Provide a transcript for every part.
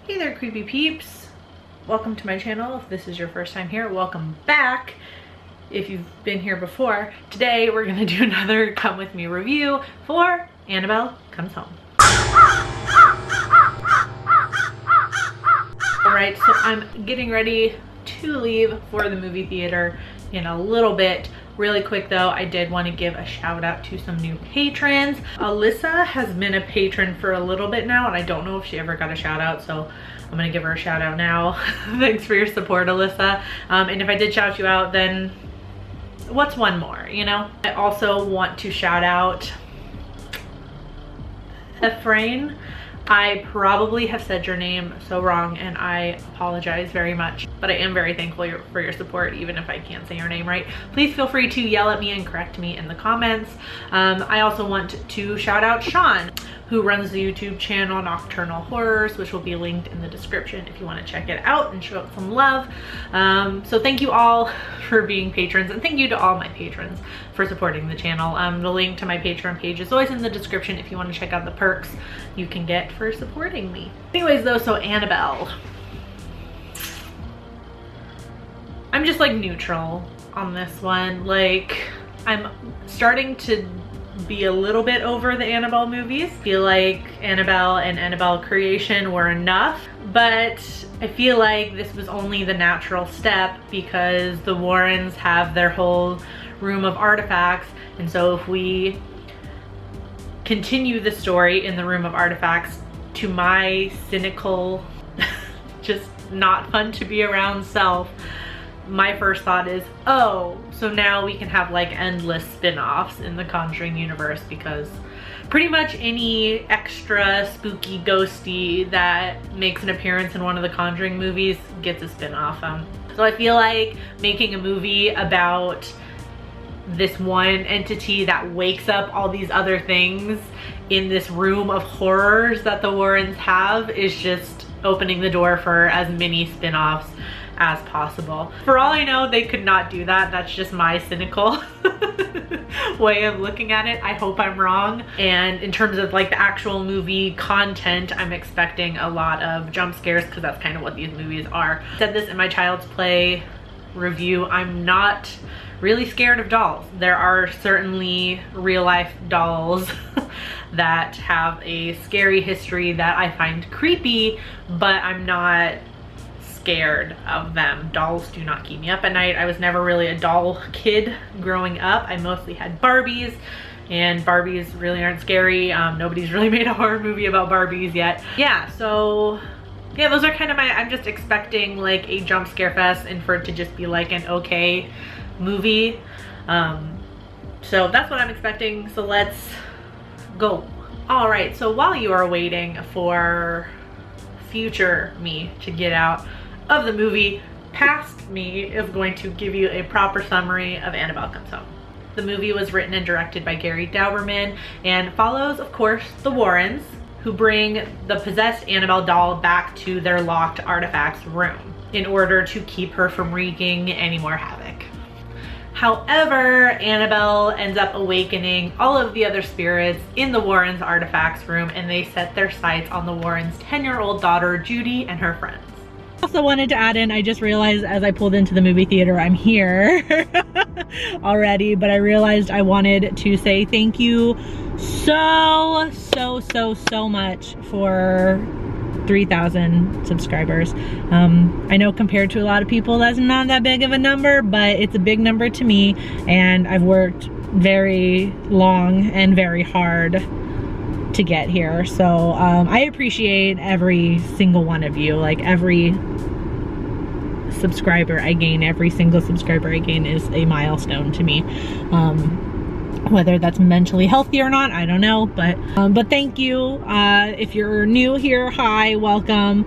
Hey there, creepy peeps. Welcome to my channel. If this is your first time here, welcome back. If you've been here before, today we're gonna do another Come With Me review for Annabelle Comes Home. Alright, so I'm getting ready to leave for the movie theater in a little bit. Really quick though, I did want to give a shout out to some new patrons. Alyssa has been a patron for a little bit now, and I don't know if she ever got a shout out, so I'm gonna give her a shout out now. Thanks for your support, Alyssa. And if I did shout you out, then what's one more, you know? I also want to shout out Ephraim. I probably have said your name so wrong and I apologize very much, but I am very thankful for your support, even if I can't say your name right. Please feel free to yell at me and correct me in the comments. I also want to shout out Sean, who runs the YouTube channel Nocturnal Horrors, which will be linked in the description if you want to check it out and show it some love. So thank you all for being patrons, and thank you to all my patrons for supporting the channel. The link to my Patreon page is always in the description if you want to check out the perks you can get for supporting me. Anyways though, so Annabelle. I'm just like neutral on this one. Like, I'm starting to be a little bit over the Annabelle movies. I feel like Annabelle and Annabelle Creation were enough, but I feel like this was only the natural step because the Warrens have their whole room of artifacts, and so if we continue the story in the room of artifacts, to my cynical, just not fun to be around self, my first thought is, oh, so now we can have like endless spin-offs in the Conjuring universe, because pretty much any extra spooky ghosty that makes an appearance in one of the Conjuring movies gets a spin-off. So I feel like making a movie about this one entity that wakes up all these other things in this room of horrors that the Warrens have is just opening the door for as many spin-offs as possible. For all I know, they could not do that. That's just my cynical way of looking at it. I hope I'm wrong. And in terms of like the actual movie content, I'm expecting a lot of jump scares, because that's kind of what these movies are. I said this in my Child's Play review, I'm not really scared of dolls. There are certainly real life dolls that have a scary history that I find creepy, but I'm not scared of them. Dolls do not keep me up at night. I was never really a doll kid growing up. I mostly had Barbies, and Barbies really aren't scary. Nobody's really made a horror movie about Barbies yet. Yeah, so yeah, those are kind of my, I'm just expecting like a jump scare fest and for it to just be like an okay movie. So that's what I'm expecting, so let's go. All right, so while you are waiting for future me to get out of the movie, past me is going to give you a proper summary of Annabelle Comes Home. The movie was written and directed by Gary Dauberman and follows, of course, the Warrens, who bring the possessed Annabelle doll back to their locked artifacts room in order to keep her from wreaking any more havoc. However, Annabelle ends up awakening all of the other spirits in the Warrens' artifacts room, and they set their sights on the Warrens' 10-year-old daughter, Judy, and her friends. Also wanted to add in, I just realized as I pulled into the movie theater, I'm here already, but I realized I wanted to say thank you so much for 3,000 subscribers. I know compared to a lot of people that's not that big of a number, but it's a big number to me, and I've worked very long and very hard to get here. So I appreciate every single one of you. Like, every subscriber I gain, every single subscriber I gain is a milestone to me. Whether that's mentally healthy or not, I don't know, but thank you. If you're new here, hi, welcome.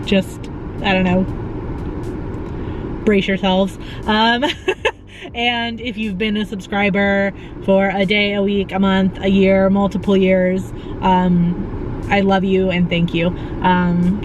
Just, I don't know, brace yourselves. And if you've been a subscriber for a day, a week, a month, a year, multiple years, I love you and thank you.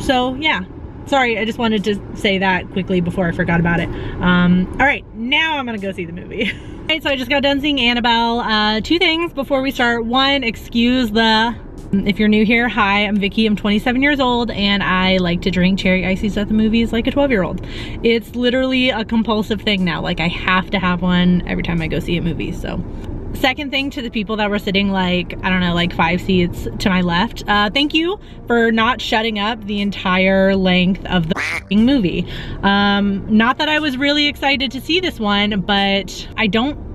So yeah, sorry, I just wanted to say that quickly before I forgot about it. All right, now I'm gonna go see the movie. Alright, so I just got done seeing Annabelle. Two things before we start. One, excuse the If you're new here, hi, I'm Vicky. I'm 27 years old and I like to drink cherry ices at the movies like a 12-year-old. It's literally a compulsive thing now. Like, I have to have one every time I go see a movie. So second thing, to the people that were sitting like, I don't know, like 5 seats to my left, thank you for not shutting up the entire length of the movie. Not that I was really excited to see this one, but I don't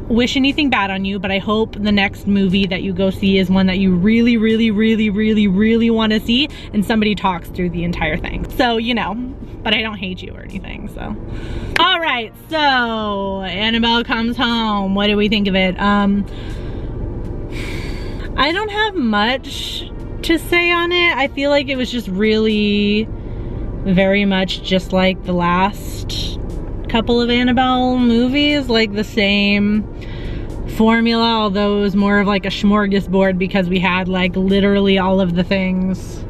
wish anything bad on you, but I hope the next movie that you go see is one that you really want to see and somebody talks through the entire thing. So, you know, but I don't hate you or anything, so. All right, so Annabelle Comes Home. What do we think of it? I don't have much to say on it. I feel like it was just really very much just like the last couple of Annabelle movies, like the same formula, although it was more of like a smorgasbord because we had like literally all of the things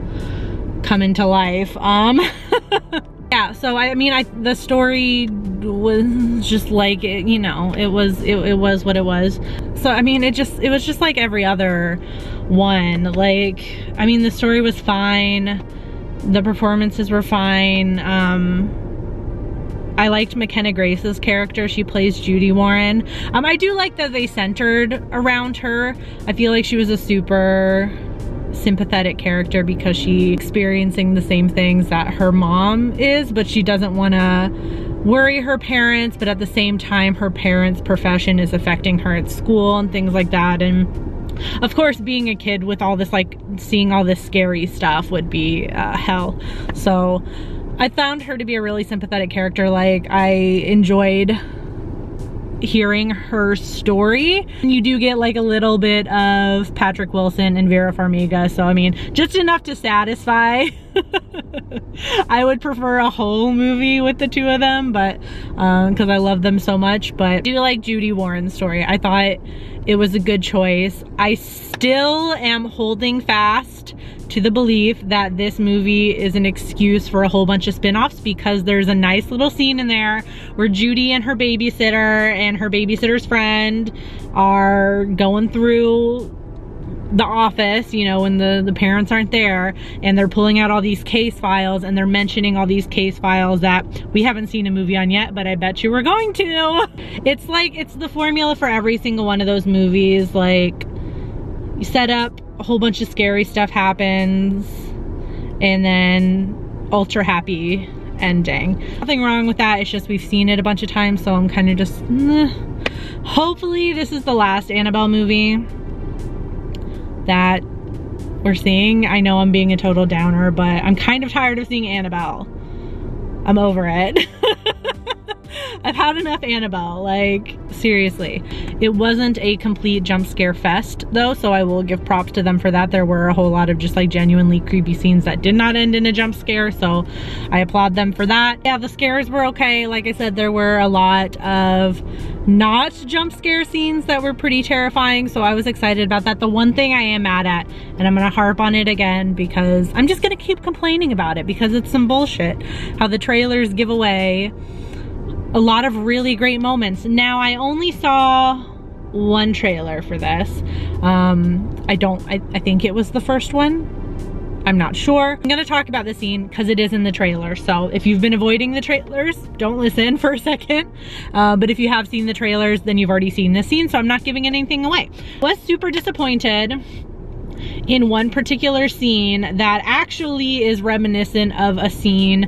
come into life. Yeah, so I mean, the story was just like, you know, it was what it was. So I mean, it was just like every other one. Like, I mean, the story was fine, the performances were fine. I liked McKenna Grace's character. She plays Judy Warren. I do like that they centered around her. I feel like she was a super sympathetic character because she's experiencing the same things that her mom is, but she doesn't want to worry her parents, but at the same time her parents' profession is affecting her at school and things like that. And of course, being a kid with all this, like, seeing all this scary stuff would be hell. So I found her to be a really sympathetic character. Like, I enjoyed hearing her story. You do get like a little bit of Patrick Wilson and Vera Farmiga, so I mean, just enough to satisfy. I would prefer a whole movie with the two of them, but because I love them so much. But I do like Judy Warren's story. I thought it was a good choice. I still am holding fast to the belief that this movie is an excuse for a whole bunch of spin-offs, because there's a nice little scene in there where Judy and her babysitter and her babysitter's friend are going through the office, you know, when the parents aren't there, and they're pulling out all these case files and they're mentioning all these case files that we haven't seen a movie on yet, but I bet you we're going to. It's like, it's the formula for every single one of those movies. Like, you set up, a whole bunch of scary stuff happens, and then ultra happy ending. Nothing wrong with that, it's just we've seen it a bunch of times, so I'm kind of just, hopefully this is the last Annabelle movie that we're seeing. I know I'm being a total downer, but I'm kind of tired of seeing Annabelle. I'm over it. I've had enough Annabelle, like, seriously. It wasn't a complete jump scare fest though, so I will give props to them for that. There were a whole lot of just like genuinely creepy scenes that did not end in a jump scare, so I applaud them for that. Yeah, the scares were okay. Like I said, there were a lot of not jump scare scenes that were pretty terrifying, so I was excited about that. The one thing I am mad at, and I'm gonna harp on it again because I'm just gonna keep complaining about it because it's some bullshit, how the trailers give away a lot of really great moments. Now, I only saw one trailer for this. I think it was the first one. I'm not sure. I'm gonna talk about the scene because it is in the trailer. So if you've been avoiding the trailers, don't listen for a second. But if you have seen the trailers, then you've already seen this scene, so I'm not giving anything away. Was super disappointed in one particular scene that actually is reminiscent of a scene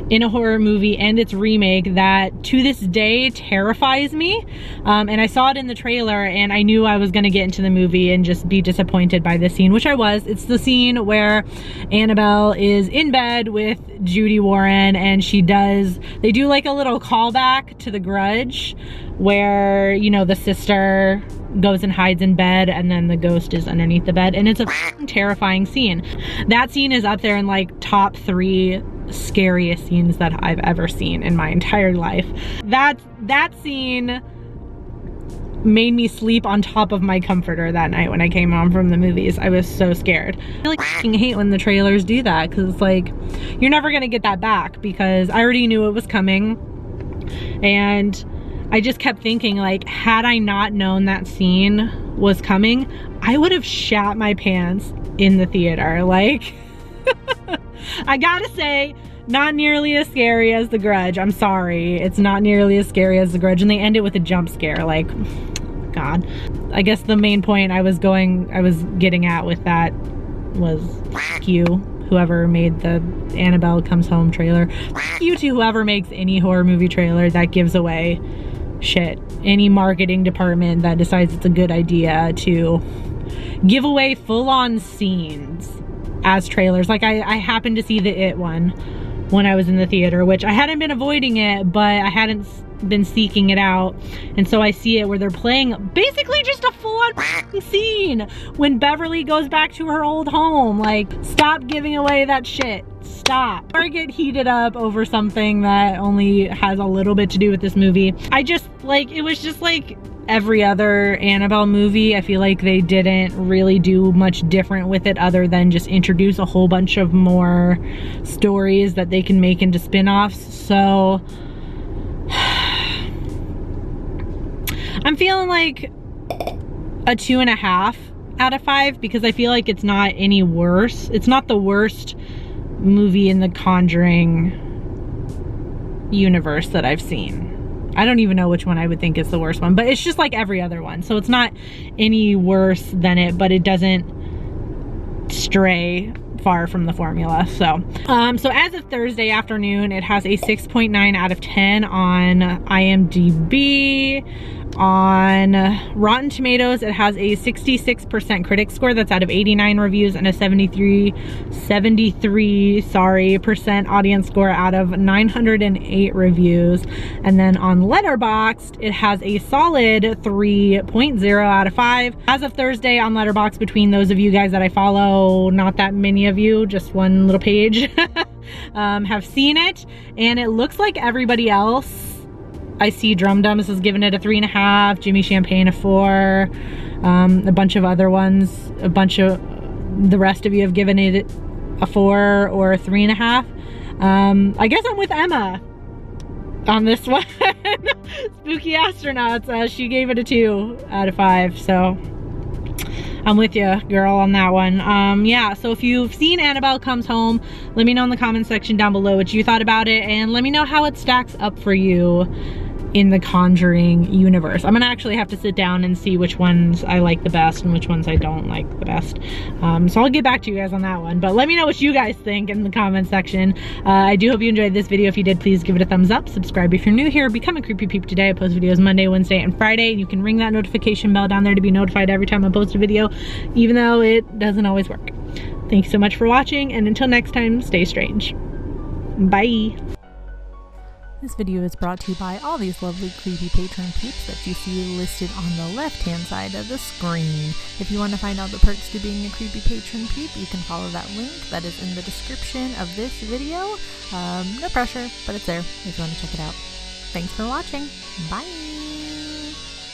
in a horror movie and its remake that to this day terrifies me. And I saw it in the trailer and I knew I was gonna get into the movie and just be disappointed by this scene, which I was. It's the scene where Annabelle is in bed with Judy Warren and they do like a little callback to The Grudge where, you know, the sister goes and hides in bed and then the ghost is underneath the bed, and it's a terrifying scene. That scene is up there in like top 3 scariest scenes that I've ever seen in my entire life. That scene made me sleep on top of my comforter that night when I came home from the movies. I was so scared. I like hate when the trailers do that, because it's like, you're never gonna get that back, because I already knew it was coming. And I just kept thinking, like, had I not known that scene was coming, I would have shat my pants in the theater. Like, I gotta say, not nearly as scary as The Grudge. I'm sorry. It's not nearly as scary as The Grudge. And they end it with a jump scare. Like, God. I guess the main point I was getting at with that was you, whoever made the Annabelle Comes Home trailer. You to whoever makes any horror movie trailer that gives away shit. Any marketing department that decides it's a good idea to give away full-on scenes as trailers. Like, I happened to see the It one when I was in the theater, which I hadn't been avoiding it, but I hadn't been seeking it out. And so I see it where they're playing basically just a full-on scene when Beverly goes back to her old home. Like, stop giving away that shit. Stop. Or get heated up over something that only has a little bit to do with this movie. I just, like, it was just like every other Annabelle movie. I feel like they didn't really do much different with it other than just introduce a whole bunch of more stories that they can make into spin-offs. So I'm feeling like a 2.5 out of 5 because I feel like it's not any worse. It's not the worst movie in the Conjuring universe that I've seen. I don't even know which one I would think is the worst one, but it's just like every other one. So it's not any worse than it, but it doesn't stray far from the formula. So as of Thursday afternoon, it has a 6.9 out of 10 on IMDb. On Rotten Tomatoes, it has a 66% critic score. That's out of 89 reviews, and a 73% audience score out of 908 reviews. And then on Letterboxd, it has a solid 3.0 out of 5. As of Thursday on Letterboxd, between those of you guys that I follow, not that many of you, just one little page, have seen it. And it looks like everybody else. I see Drum Dums has given it a 3.5, Jimmy Champagne a 4, a bunch of other ones, the rest of you have given it a 4 or a 3.5. I guess I'm with Emma on this one. Spooky Astronauts, she gave it a 2 out of 5, so I'm with you, girl, on that one. Yeah, so if you've seen Annabelle Comes Home, let me know in the comment section down below what you thought about it, and let me know how it stacks up for you in the Conjuring universe. I'm gonna actually have to sit down and see which ones I like the best and which ones I don't like the best. So I'll get back to you guys on that one, but let me know what you guys think in the comment section. I do hope you enjoyed this video. If you did, please give it a thumbs up. Subscribe if you're new here. Become a Creepy Peep today. I post videos Monday, Wednesday, and Friday, and you can ring that notification bell down there to be notified every time I post a video, even though it doesn't always work. Thanks so much for watching, and until next time, stay strange. Bye. This video is brought to you by all these lovely creepy patron peeps that you see listed on the left-hand side of the screen. If you want to find out the perks to being a creepy patron peep, you can follow that link that is in the description of this video. No pressure, but it's there if you want to check it out. Thanks for watching. Bye!